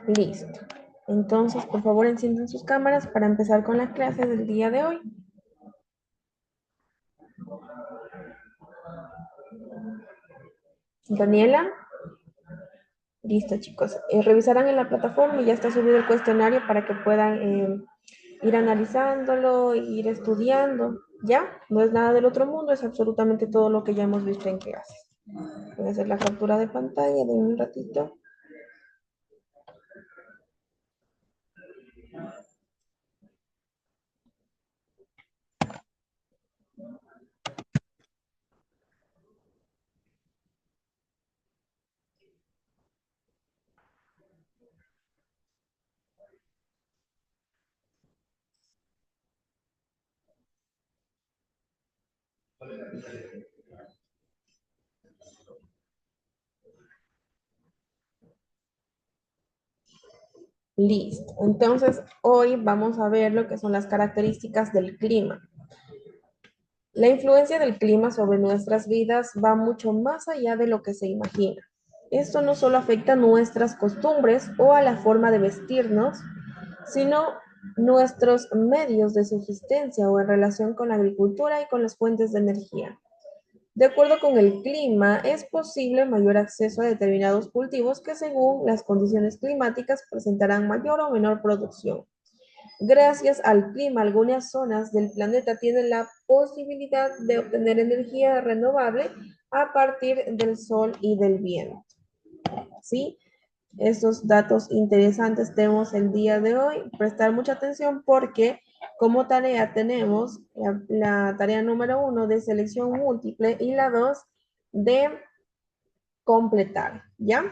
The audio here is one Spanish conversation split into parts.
Listo. Entonces, por favor, enciendan sus cámaras para empezar con las clases del día de hoy. Daniela, listo, chicos. Revisarán en la plataforma y ya está subido el cuestionario para que puedan ir analizándolo, ir estudiando. ¿Ya? No es nada del otro mundo, es absolutamente todo lo que ya hemos visto en clases. Voy a hacer la captura de pantalla de un ratito. Listo. Entonces, hoy vamos a ver lo que son las características del clima. La influencia del clima sobre nuestras vidas va mucho más allá de lo que se imagina. Esto no solo afecta nuestras costumbres o a la forma de vestirnos, sino nuestros medios de subsistencia o en relación con la agricultura y con las fuentes de energía. De acuerdo con el clima, es posible mayor acceso a determinados cultivos que según las condiciones climáticas presentarán mayor o menor producción. Gracias al clima, algunas zonas del planeta tienen la posibilidad de obtener energía renovable a partir del sol y del viento. ¿Sí? Estos datos interesantes tenemos el día de hoy. Prestar mucha atención porque como tarea tenemos la tarea número 1 de selección múltiple y la 2 de completar. ¿Ya?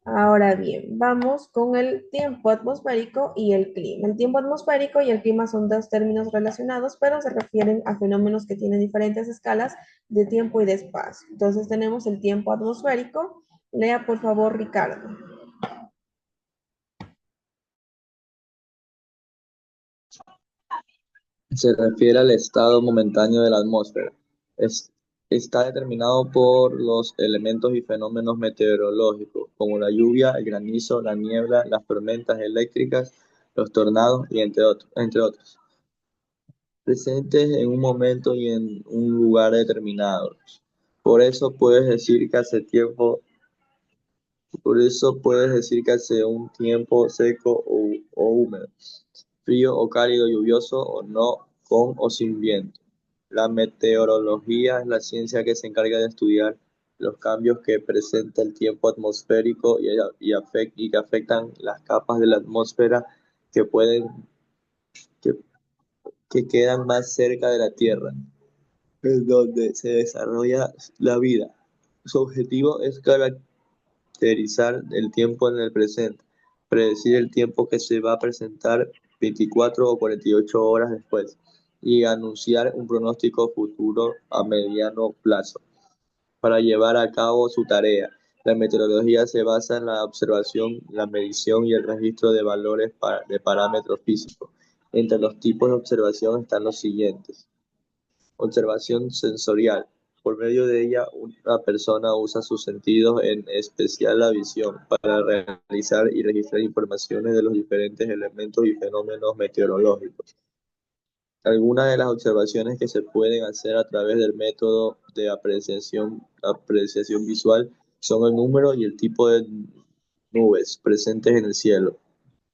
Ahora bien, vamos con el tiempo atmosférico y el clima. El tiempo atmosférico y el clima son dos términos relacionados, pero se refieren a fenómenos que tienen diferentes escalas de tiempo y de espacio. Entonces tenemos el tiempo atmosférico. Lea por favor, Ricardo. Se refiere al estado momentáneo de la atmósfera. Es- Está determinado por los elementos y fenómenos meteorológicos, como la lluvia, el granizo, la niebla, las tormentas eléctricas, los tornados y entre otros, presentes en un momento y en un lugar determinados. Por eso puedes decir que hace tiempo, por eso puedes decir que hace un tiempo seco o húmedo, frío o cálido, lluvioso o no, con o sin viento. La meteorología es la ciencia que se encarga de estudiar los cambios que presenta el tiempo atmosférico y que afectan las capas de la atmósfera que pueden, que, que quedan más cerca de la Tierra, en donde se desarrolla la vida. Su objetivo es caracterizar el tiempo en el presente, predecir el tiempo que se va a presentar 24 o 48 horas después y anunciar un pronóstico futuro a mediano plazo. Para llevar a cabo su tarea, la meteorología se basa en la observación, la medición y el registro de valores de parámetros físicos. Entre los tipos de observación están los siguientes. Observación sensorial. Por medio de ella, una persona usa sus sentidos, en especial la visión, para realizar y registrar informaciones de los diferentes elementos y fenómenos meteorológicos. Algunas de las observaciones que se pueden hacer a través del método de apreciación visual son el número y el tipo de nubes presentes en el cielo.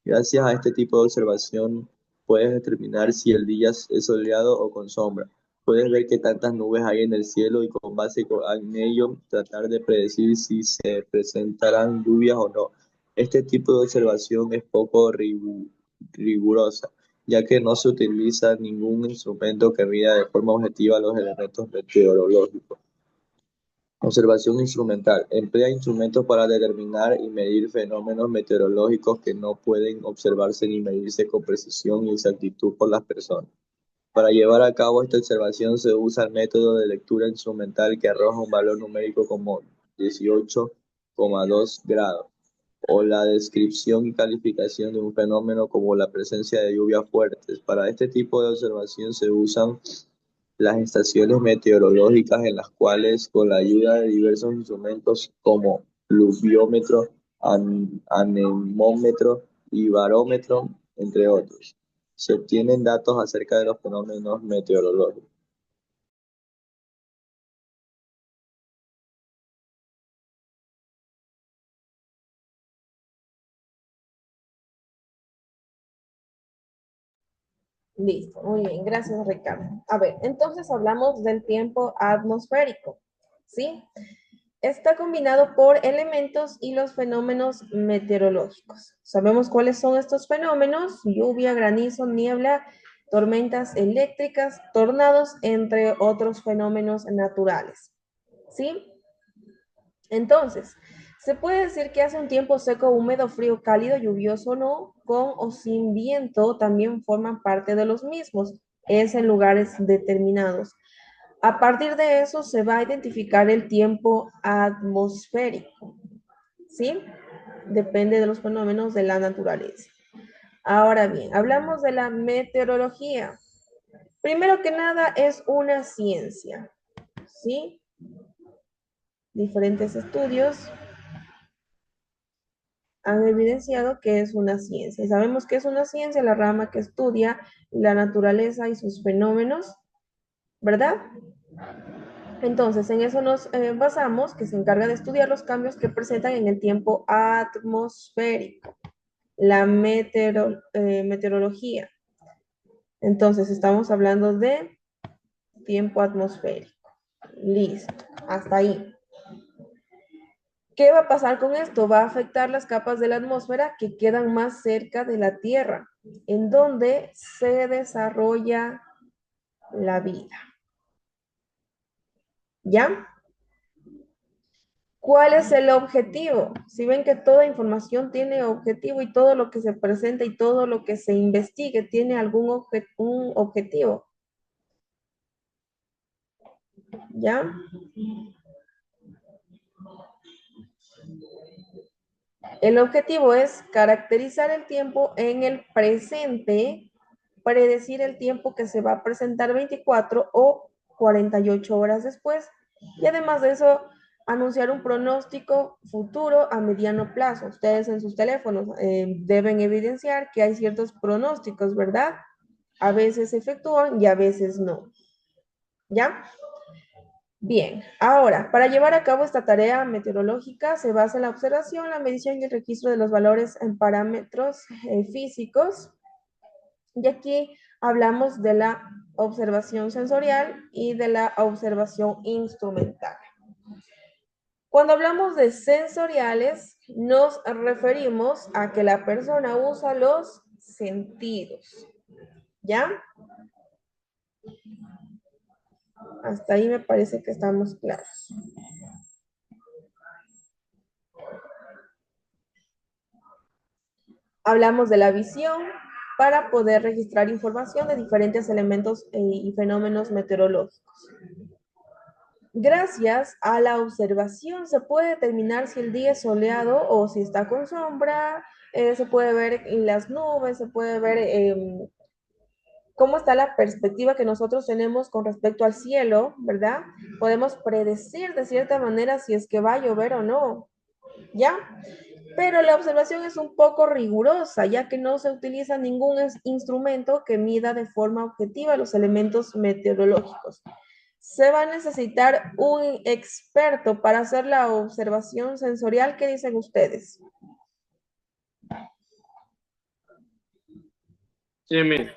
Gracias a este tipo de observación puedes determinar si el día es soleado o con sombra. Puedes ver qué tantas nubes hay en el cielo y con en ello tratar de predecir si se presentarán lluvias o no. Este tipo de observación es poco rigurosa, ya que no se utiliza ningún instrumento que mida de forma objetiva los elementos meteorológicos. Observación instrumental. Emplea instrumentos para determinar y medir fenómenos meteorológicos que no pueden observarse ni medirse con precisión y exactitud por las personas. Para llevar a cabo esta observación se usa el método de lectura instrumental que arroja un valor numérico como 18,2 grados, o la descripción y calificación de un fenómeno como la presencia de lluvias fuertes. Para este tipo de observación se usan las estaciones meteorológicas, en las cuales, con la ayuda de diversos instrumentos como pluviómetro, anemómetro y barómetro, entre otros. Se obtienen datos acerca de los fenómenos meteorológicos. Listo, muy bien, gracias Ricardo. A ver, entonces hablamos del tiempo atmosférico, ¿sí? Está combinado por elementos y los fenómenos meteorológicos. ¿Sabemos cuáles son estos fenómenos? Lluvia, granizo, niebla, tormentas eléctricas, tornados, entre otros fenómenos naturales, ¿sí? Entonces, se puede decir que hace un tiempo seco, húmedo, frío, cálido, lluvioso o no, con o sin viento, también forman parte de los mismos, es en lugares determinados. A partir de eso se va a identificar el tiempo atmosférico, ¿sí? Depende de los fenómenos de la naturaleza. Ahora bien, hablamos de la meteorología. Primero que nada es una ciencia, ¿sí? Diferentes estudios han evidenciado que es una ciencia. Y sabemos que es una ciencia la rama que estudia la naturaleza y sus fenómenos, ¿verdad? Entonces, en eso nos basamos, que se encarga de estudiar los cambios que presentan en el tiempo atmosférico, la meteorología. Entonces, estamos hablando de tiempo atmosférico. Listo, hasta ahí. ¿Qué va a pasar con esto? Va a afectar las capas de la atmósfera que quedan más cerca de la Tierra, en donde se desarrolla la vida. ¿Ya? ¿Cuál es el objetivo? Si ven que toda información tiene objetivo y todo lo que se presenta y todo lo que se investigue tiene un objetivo. ¿Ya? El objetivo es caracterizar el tiempo en el presente, predecir el tiempo que se va a presentar 24 o 48 horas después y además de eso anunciar un pronóstico futuro a mediano plazo. Ustedes en sus teléfonos deben evidenciar que hay ciertos pronósticos, ¿verdad? A veces se efectúan y a veces no. ¿Ya? Bien, ahora, para llevar a cabo esta tarea meteorológica se basa en la observación, la medición y el registro de los valores en parámetros físicos. Y aquí hablamos de la observación sensorial y de la observación instrumental. Cuando hablamos de sensoriales, nos referimos a que la persona usa los sentidos. ¿Ya? Hasta ahí me parece que estamos claros. Hablamos de la visión para poder registrar información de diferentes elementos y fenómenos meteorológicos. Gracias a la observación se puede determinar si el día es soleado o si está con sombra, se puede ver en las nubes, se puede ver cómo está la perspectiva que nosotros tenemos con respecto al cielo, ¿verdad? Podemos predecir de cierta manera si es que va a llover o no, ¿ya? Pero la observación es un poco rigurosa, ya que no se utiliza ningún instrumento que mida de forma objetiva los elementos meteorológicos. Se va a necesitar un experto para hacer la observación sensorial. ¿Qué dicen ustedes? Sí, Miss.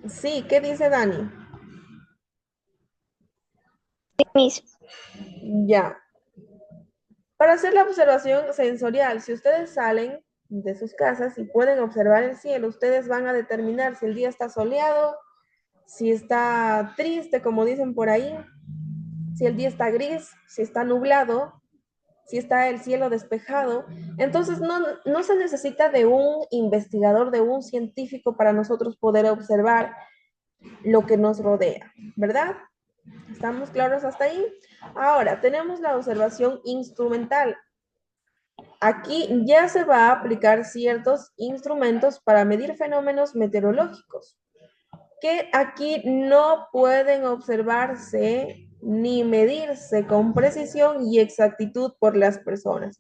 Sí, ¿qué dice Dani? Miss. Ya. Para hacer la observación sensorial, si ustedes salen de sus casas y pueden observar el cielo, ustedes van a determinar si el día está soleado, si está triste, como dicen por ahí, si el día está gris, si está nublado, si está el cielo despejado. Entonces no se necesita de un investigador, de un científico para nosotros poder observar lo que nos rodea, ¿verdad? ¿Estamos claros hasta ahí? Ahora, tenemos la observación instrumental. Aquí ya se va a aplicar ciertos instrumentos para medir fenómenos meteorológicos que aquí no pueden observarse ni medirse con precisión y exactitud por las personas.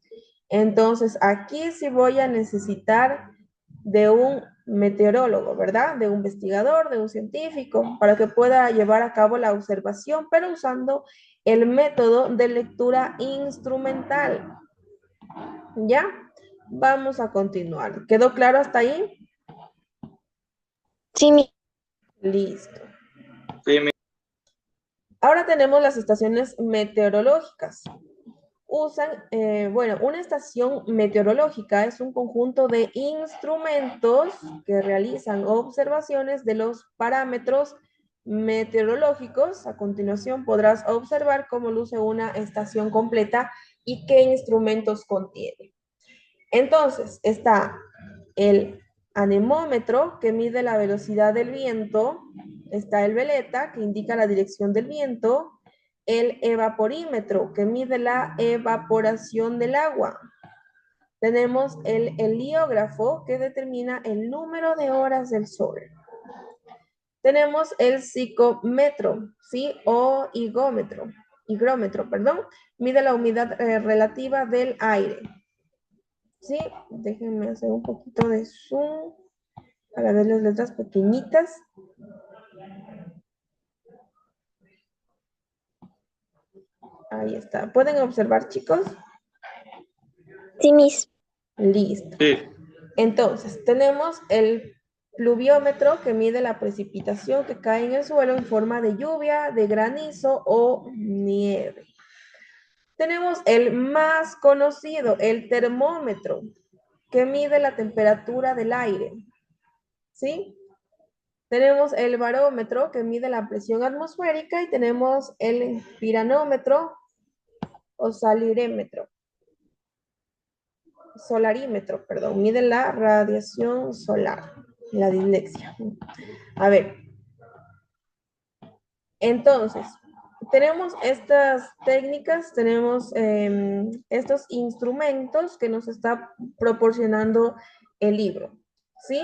Entonces, aquí sí voy a necesitar de un meteorólogo, ¿verdad? De un investigador, de un científico, para que pueda llevar a cabo la observación, pero usando el método de lectura instrumental. ¿Ya? Vamos a continuar. ¿Quedó claro hasta ahí? Sí, Listo. Sí, Ahora tenemos las estaciones meteorológicas. Usan, bueno, una estación meteorológica es un conjunto de instrumentos que realizan observaciones de los parámetros meteorológicos. A continuación podrás observar cómo luce una estación completa y qué instrumentos contiene. Entonces, está el anemómetro que mide la velocidad del viento, está el veleta que indica la dirección del viento, el evaporímetro que mide la evaporación del agua. Tenemos el heliógrafo que determina el número de horas del sol. Tenemos el psicómetro, ¿sí? O higrómetro, perdón, mide la humedad relativa del aire. Sí, déjenme hacer un poquito de zoom para ver las letras pequeñitas. Ahí está. ¿Pueden observar, chicos? sí, Miss. Listo. sí. Entonces, tenemos el pluviómetro que mide la precipitación que cae en el suelo en forma de lluvia, de granizo o nieve. Tenemos el más conocido, el termómetro, que mide la temperatura del aire. ¿Sí? Tenemos el barómetro que mide la presión atmosférica y tenemos el piranómetro o solarímetro, perdón, mide la radiación solar, la dislexia. A ver, entonces, tenemos estas técnicas, tenemos estos instrumentos que nos está proporcionando el libro, ¿sí?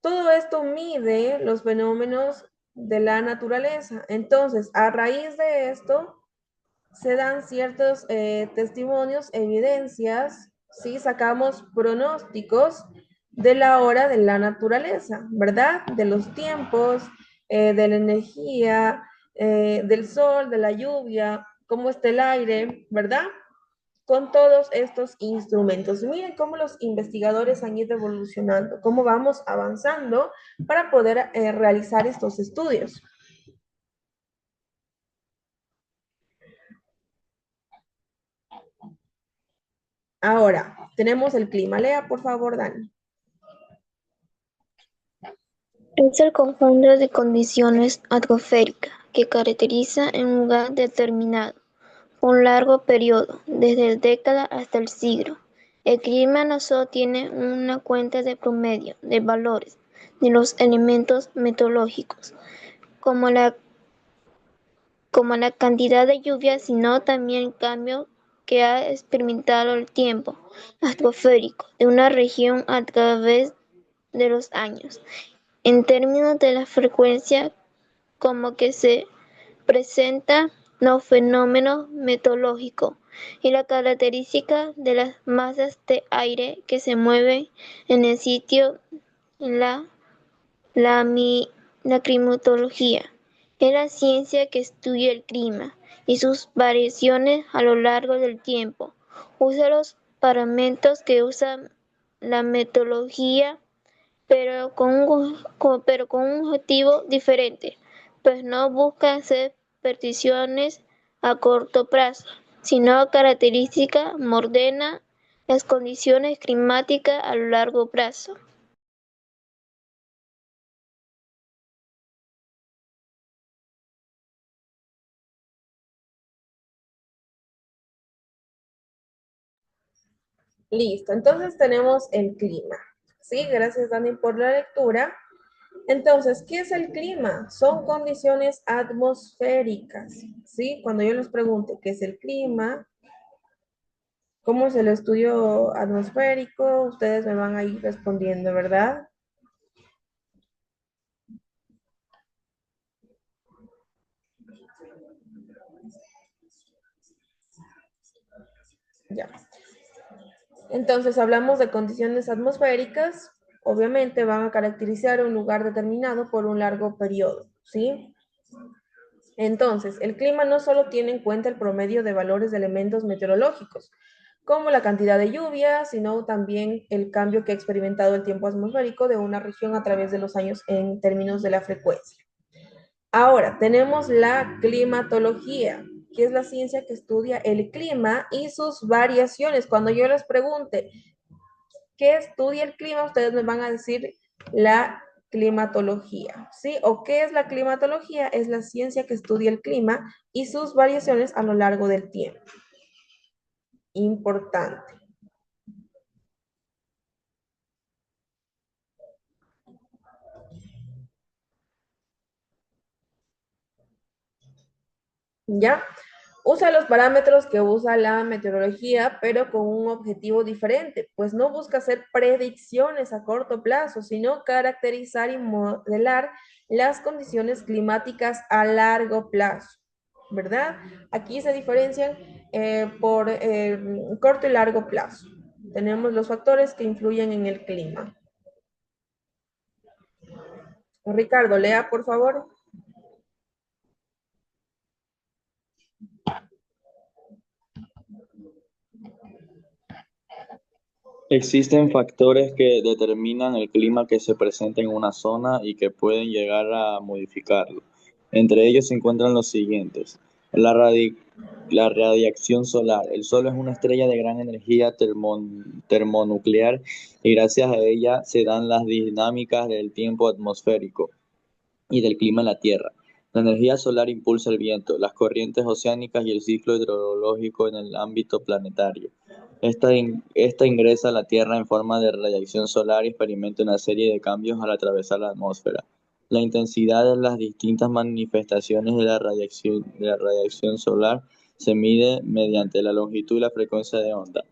Todo esto mide los fenómenos de la naturaleza. Entonces, a raíz de esto, se dan ciertos testimonios, evidencias, ¿sí? Sacamos pronósticos de la hora de la naturaleza, ¿verdad? De los tiempos, de la energía, del sol, de la lluvia, cómo está el aire, ¿verdad? Con todos estos instrumentos. Miren cómo los investigadores han ido evolucionando, cómo vamos avanzando para poder realizar estos estudios. Ahora, tenemos el clima. Lea, por favor, Dani. Es el conjunto de condiciones atmosféricas que caracteriza en un lugar determinado por un largo periodo, desde el década hasta el siglo. El clima no solo tiene una cuenta de promedio de valores de los elementos meteorológicos, como la, como la cantidad de lluvia, sino también el cambio que ha experimentado el tiempo atmosférico de una región a través de los años. En términos de la frecuencia como que se presentan los fenómenos meteorológicos y la característica de las masas de aire que se mueven en el sitio, la, la, la climatología es la ciencia que estudia el clima y sus variaciones a lo largo del tiempo. Usa los parámetros que usa la meteorología pero con un objetivo diferente, pues no busca hacer predicciones a corto plazo, sino características modernas las condiciones climáticas a largo plazo. Listo, entonces tenemos el clima. Sí, gracias Dani por la lectura. Entonces, ¿qué es el clima? Son condiciones atmosféricas. ¿Sí? Cuando yo les pregunte qué es el clima, cómo es el estudio atmosférico, ustedes me van a ir respondiendo, ¿verdad? Ya. Entonces, hablamos de condiciones atmosféricas, obviamente van a caracterizar un lugar determinado por un largo periodo, ¿sí? Entonces, el clima no solo tiene en cuenta el promedio de valores de elementos meteorológicos, como la cantidad de lluvia, sino también el cambio que ha experimentado el tiempo atmosférico de una región a través de los años en términos de la frecuencia. Ahora, tenemos la climatología, que es la ciencia que estudia el clima y sus variaciones. Cuando yo les pregunte qué estudia el clima, ustedes me van a decir la climatología, ¿sí? ¿O qué es la climatología? Es la ciencia que estudia el clima y sus variaciones a lo largo del tiempo. Importante. ¿Ya? Usa los parámetros que usa la meteorología, pero con un objetivo diferente, pues no busca hacer predicciones a corto plazo, sino caracterizar y modelar las condiciones climáticas a largo plazo, ¿verdad? Aquí se diferencian por corto y largo plazo. Tenemos los factores que influyen en el clima. Ricardo, lea, por favor. Existen factores que determinan el clima que se presenta en una zona y que pueden llegar a modificarlo. Entre ellos se encuentran los siguientes. La, radi- la radiación solar. El Sol es una estrella de gran energía termonuclear y gracias a ella se dan las dinámicas del tiempo atmosférico y del clima en la Tierra. La energía solar impulsa el viento, las corrientes oceánicas y el ciclo hidrológico en el ámbito planetario. Esta ingresa a la Tierra en forma de radiación solar y experimenta una serie de cambios al atravesar la atmósfera. La intensidad de las distintas manifestaciones de la radiación solar se mide mediante la longitud y la frecuencia de onda.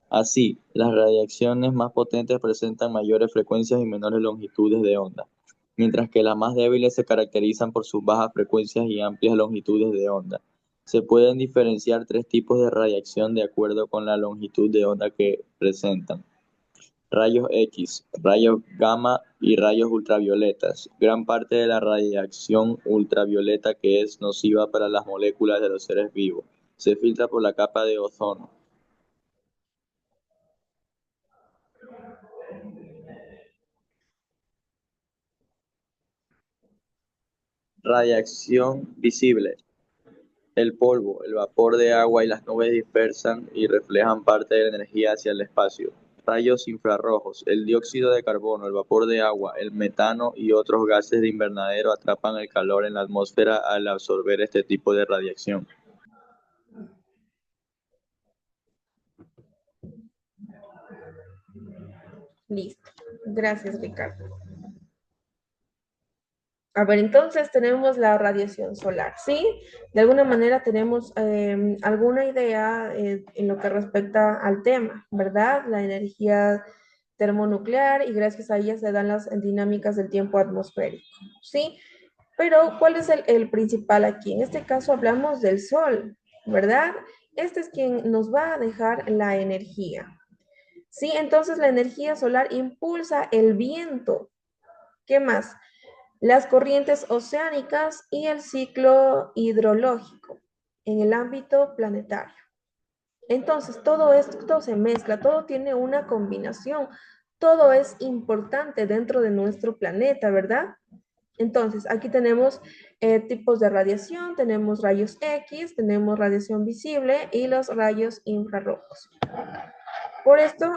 Así, las radiaciones más potentes presentan mayores frecuencias y menores longitudes de onda, mientras que las más débiles se caracterizan por sus bajas frecuencias y amplias longitudes de onda. Se pueden diferenciar tres tipos de radiación de acuerdo con la longitud de onda que presentan: rayos X, rayos gamma y rayos ultravioletas. Gran parte de la radiación ultravioleta, que es nociva para las moléculas de los seres vivos, se filtra por la capa de ozono. Radiación visible. El polvo, el vapor de agua y las nubes dispersan y reflejan parte de la energía hacia el espacio. Rayos infrarrojos. El dióxido de carbono, el vapor de agua, el metano y otros gases de invernadero atrapan el calor en la atmósfera al absorber este tipo de radiación. Listo. Gracias, Ricardo. A ver, entonces tenemos la radiación solar, ¿sí? De alguna manera tenemos alguna idea en lo que respecta al tema, ¿verdad? La energía termonuclear y gracias a ella se dan las dinámicas del tiempo atmosférico, ¿sí? Pero, ¿cuál es el principal aquí? En este caso hablamos del Sol, ¿verdad? Este es quien nos va a dejar la energía, ¿sí? Entonces la energía solar impulsa el viento. ¿Qué más? Las corrientes oceánicas y el ciclo hidrológico en el ámbito planetario. Entonces, todo esto se mezcla, todo tiene una combinación, todo es importante dentro de nuestro planeta, ¿verdad? Entonces, aquí tenemos tipos de radiación, tenemos rayos X, tenemos radiación visible y los rayos infrarrojos. Por esto,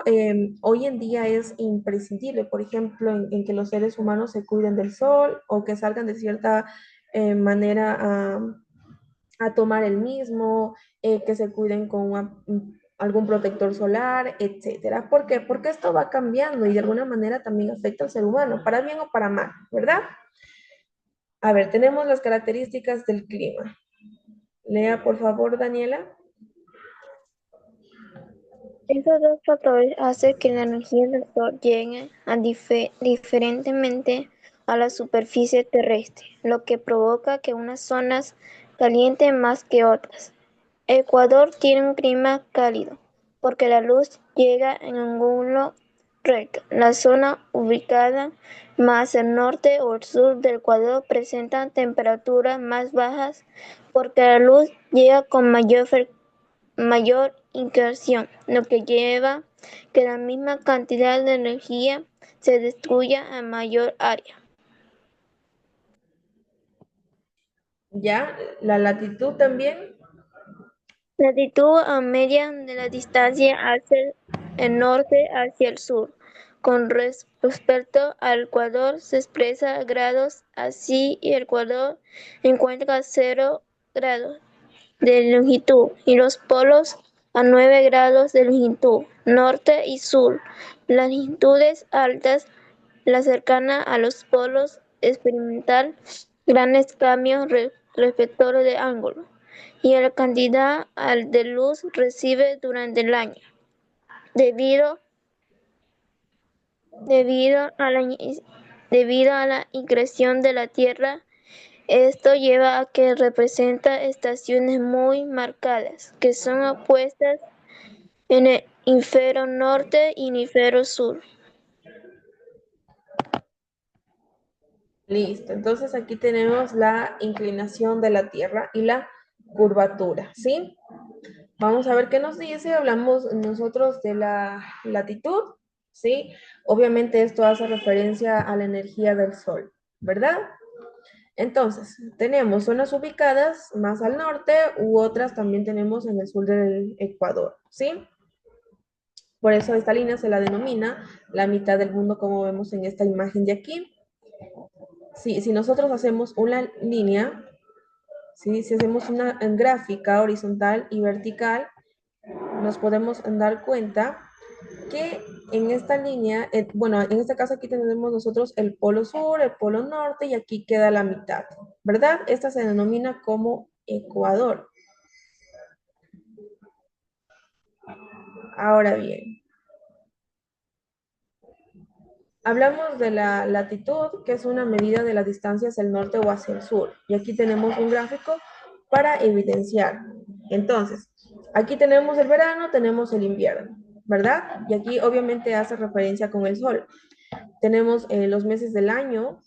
hoy en día es imprescindible, por ejemplo, en que los seres humanos se cuiden del sol o que salgan de cierta manera a tomar el mismo, que se cuiden con algún protector solar, etcétera. ¿Por qué? Porque esto va cambiando y de alguna manera también afecta al ser humano, para bien o para mal, ¿verdad? A ver, tenemos las características del clima. Lea, por favor, Daniela. Estos dos factores hacen que la energía del Sol llegue diferentemente a la superficie terrestre, lo que provoca que unas zonas calienten más que otras. Ecuador tiene un clima cálido, porque la luz llega en ángulo recto. La zona ubicada más al norte o al sur del Ecuador presenta temperaturas más bajas porque la luz llega con mayor inclinación, lo que lleva que la misma cantidad de energía se destruya a mayor área. ¿Ya? La latitud también. Latitud a media de la distancia hacia el norte hacia el sur. Con respecto al Ecuador se expresa grados, así el Ecuador encuentra 0 grados de longitud y los polos a 9 grados de longitud, norte y sur. Las latitudes altas, la cercana a los polos, experimentan grandes cambios respecto de ángulo y la cantidad de luz recibe durante el año. Debido a la inclinación de la Tierra, esto lleva a que representa estaciones muy marcadas, que son opuestas en el hemisferio norte y hemisferio sur. Listo. Entonces aquí tenemos la inclinación de la Tierra y la curvatura, ¿sí? Vamos a ver qué nos dice. Hablamos nosotros de la latitud, ¿sí? Obviamente esto hace referencia a la energía del Sol, ¿verdad? Entonces, tenemos zonas ubicadas más al norte u otras también tenemos en el sur del Ecuador, ¿sí? Por eso esta línea se la denomina la mitad del mundo, como vemos en esta imagen de aquí. Sí, si nosotros hacemos una línea, ¿sí? Si hacemos una gráfica horizontal y vertical, nos podemos dar cuenta que en esta línea, bueno, en este caso aquí tenemos nosotros el polo sur, el polo norte y aquí queda la mitad, ¿verdad? Esta se denomina como Ecuador. Ahora bien, hablamos de la latitud, que es una medida de la distancia hacia el norte o hacia el sur. Y aquí tenemos un gráfico para evidenciar. Entonces, aquí tenemos el verano, tenemos el invierno, ¿verdad? Y aquí obviamente hace referencia con el sol. Tenemos los meses del año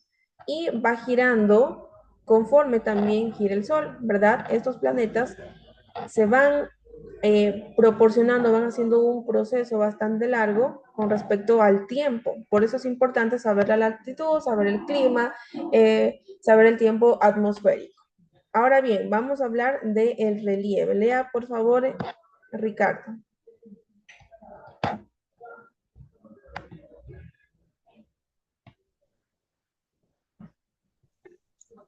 y va girando conforme también gira el sol, ¿verdad? Estos planetas se van proporcionando, van haciendo un proceso bastante largo con respecto al tiempo. Por eso es importante saber la latitud, saber el clima, saber el tiempo atmosférico. Ahora bien, vamos a hablar del relieve. Lea, por favor, Ricardo.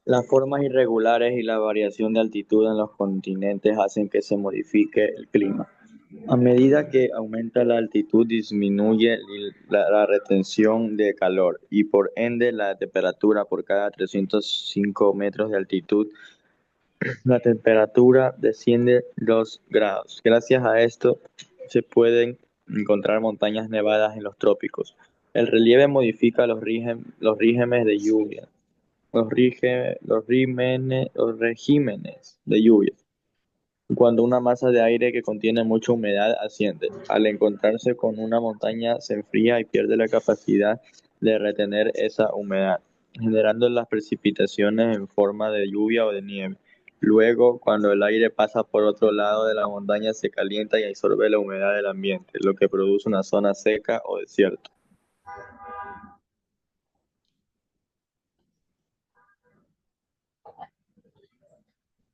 Las formas irregulares y la variación de altitud en los continentes hacen que se modifique el clima. A medida que aumenta la altitud, disminuye la retención de calor y por ende la temperatura. Por cada 305 metros de altitud, la temperatura desciende 2 grados. Gracias a esto se pueden encontrar montañas nevadas en los trópicos. El relieve modifica los regímenes de lluvia, los regímenes de lluvia. Cuando una masa de aire que contiene mucha humedad asciende, al encontrarse con una montaña se enfría y pierde la capacidad de retener esa humedad, generando las precipitaciones en forma de lluvia o de nieve. Luego, cuando el aire pasa por otro lado de la montaña, se calienta y absorbe la humedad del ambiente, lo que produce una zona seca o desierto.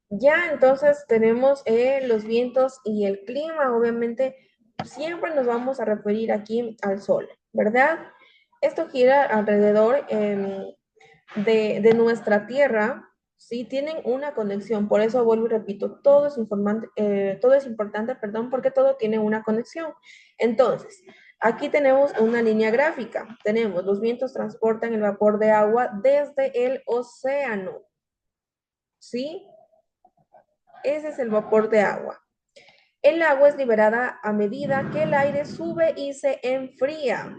Ya, entonces tenemos los vientos y el clima. Obviamente, siempre nos vamos a referir aquí al sol, ¿verdad? Esto gira alrededor de nuestra Tierra, ¿sí? Tienen una conexión. Por eso vuelvo y repito, todo es importante, perdón, porque todo tiene una conexión. Entonces, aquí tenemos una línea gráfica. Tenemos los vientos transportan el vapor de agua desde el océano, ¿sí? Ese es el vapor de agua. El agua es liberada a medida que el aire sube y se enfría,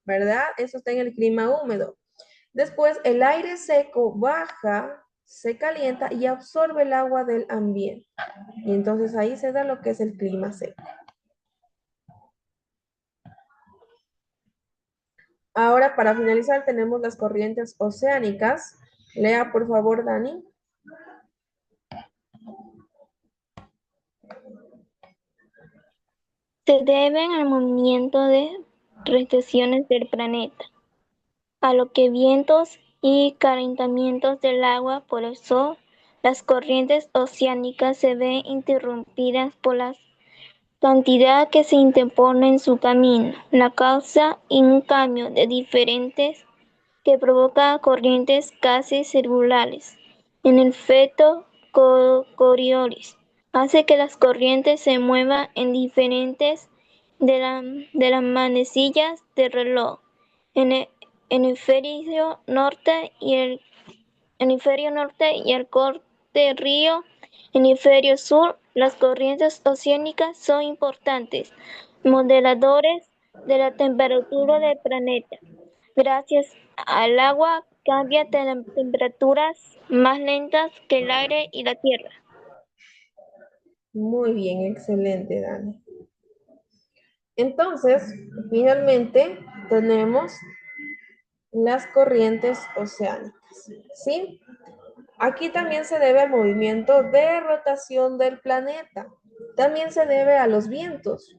¿verdad? Eso está en el clima húmedo. Después, el aire seco baja, se calienta y absorbe el agua del ambiente. Y entonces ahí se da lo que es el clima seco. Ahora, para finalizar, tenemos las corrientes oceánicas. Lea, por favor, Dani. Se deben al movimiento de radiaciones del planeta, a lo que vientos y calentamientos del agua por el sol. Las corrientes oceánicas se ven interrumpidas por la cantidad que se interpone en su camino. La causa y un cambio de diferentes que provoca corrientes casi circulares en el efecto Coriolis. Hace que las corrientes se muevan en diferentes de las manecillas del reloj. En el hemisferio norte y el corte río hemisferio sur, las corrientes oceánicas son importantes modeladores de la temperatura del planeta. Gracias al agua cambia temperaturas más lentas que el aire y la tierra. Muy bien, excelente, Dani. Entonces, finalmente tenemos las corrientes oceánicas, ¿sí? Aquí también se debe al movimiento de rotación del planeta. También se debe a los vientos,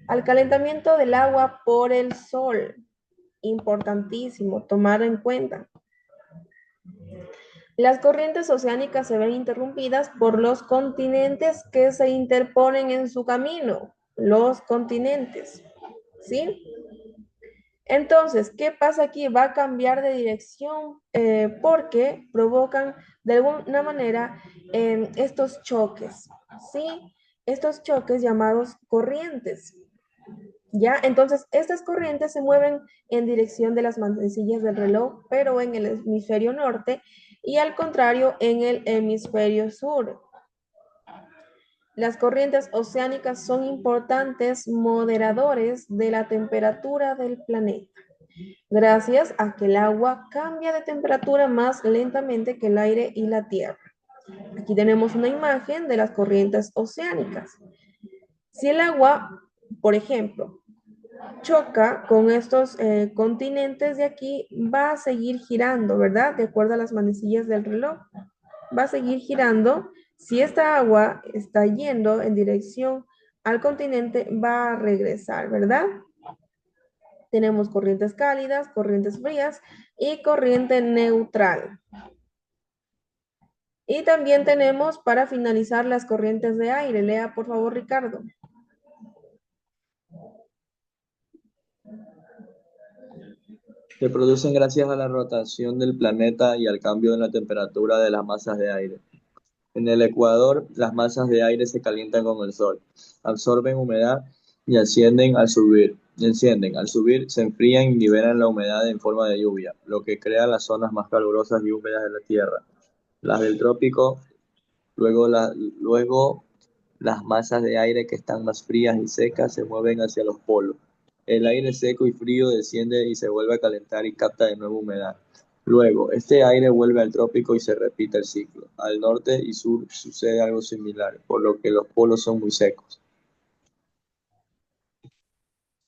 al calentamiento del agua por el sol. Importantísimo tomar en cuenta. Las corrientes oceánicas se ven interrumpidas por los continentes que se interponen en su camino. Los continentes, ¿sí? Entonces, ¿qué pasa aquí? Va a cambiar de dirección porque provocan de alguna manera estos choques, ¿sí? Estos choques llamados corrientes, ¿ya? Entonces, estas corrientes se mueven en dirección de las manecillas del reloj, pero en el hemisferio norte y al contrario en el hemisferio sur. Las corrientes oceánicas son importantes moderadores de la temperatura del planeta, gracias a que el agua cambia de temperatura más lentamente que el aire y la tierra. Aquí tenemos una imagen de las corrientes oceánicas. Si el agua, por ejemplo, choca con estos continentes de aquí, va a seguir girando, ¿verdad? De acuerdo a las manecillas del reloj. Va a seguir girando. Si esta agua está yendo en dirección al continente, va a regresar, ¿verdad? Tenemos corrientes cálidas, corrientes frías y corriente neutral. Y también tenemos para finalizar las corrientes de aire. Lea, por favor, Ricardo. Se producen gracias a la rotación del planeta y al cambio en la temperatura de las masas de aire. En el ecuador, las masas de aire se calientan con el sol, absorben humedad y ascienden al subir. Encienden. Al subir, se enfrían y liberan la humedad en forma de lluvia, lo que crea las zonas más calurosas y húmedas de la Tierra. Las del trópico, luego las masas de aire que están más frías y secas se mueven hacia los polos. El aire seco y frío desciende y se vuelve a calentar y capta de nuevo humedad. Luego, este aire vuelve al trópico y se repite el ciclo. Al norte y sur sucede algo similar, por lo que los polos son muy secos.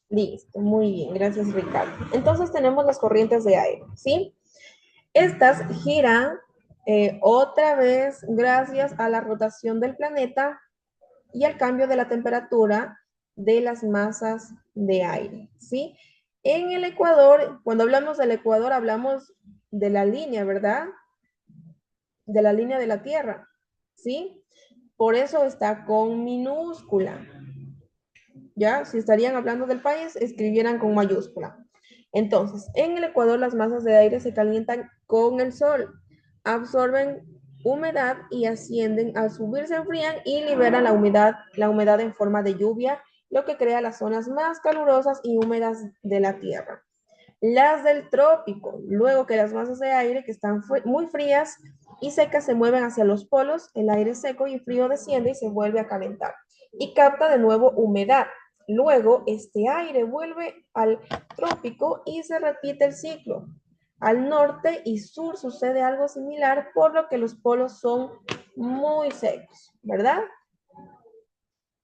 Listo, muy bien, gracias Ricardo. Entonces tenemos las corrientes de aire, ¿sí? Estas giran otra vez gracias a la rotación del planeta y al cambio de la temperatura de las masas de aire, ¿sí? En el Ecuador, cuando hablamos del Ecuador, hablamos de la línea, ¿verdad? De la línea de la Tierra, ¿sí? Por eso está con minúscula. ¿Ya? Si estarían hablando del país, escribieran con mayúscula. Entonces, en el Ecuador las masas de aire se calientan con el sol, absorben humedad y ascienden, al subir se enfrían y liberan la humedad en forma de lluvia, lo que crea las zonas más calurosas y húmedas de la Tierra. Las del trópico, luego que las masas de aire que están muy frías y secas se mueven hacia los polos, el aire seco y frío desciende y se vuelve a calentar y capta de nuevo humedad. Luego, este aire vuelve al trópico y se repite el ciclo. Al norte y sur sucede algo similar, por lo que los polos son muy secos, ¿verdad?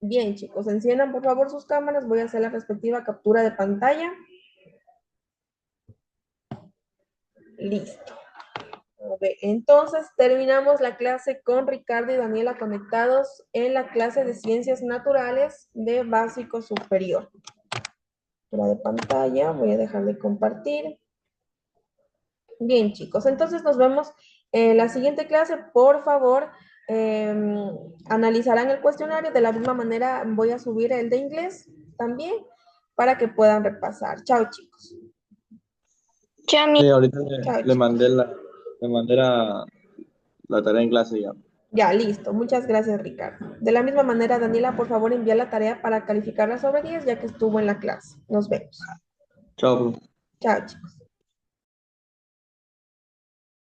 Bien, chicos, enciendan por favor sus cámaras. Voy a hacer la respectiva captura de pantalla. Listo. A ver, entonces terminamos la clase con Ricardo y Daniela conectados en la clase de Ciencias Naturales de Básico Superior. Captura de pantalla, voy a dejar de compartir. Bien, chicos, entonces nos vemos en la siguiente clase. Por favor, analizarán el cuestionario. De la misma manera, voy a subir el de inglés también para que puedan repasar. Chao, chicos. Chami. Sí, ahorita Chao, le mandé chicos. la tarea en clase ya. Ya, listo. Muchas gracias, Ricardo. De la misma manera, Daniela, por favor, envía la tarea para calificarla sobre 10, ya que estuvo en la clase. Nos vemos. Chao. Chao, chicos.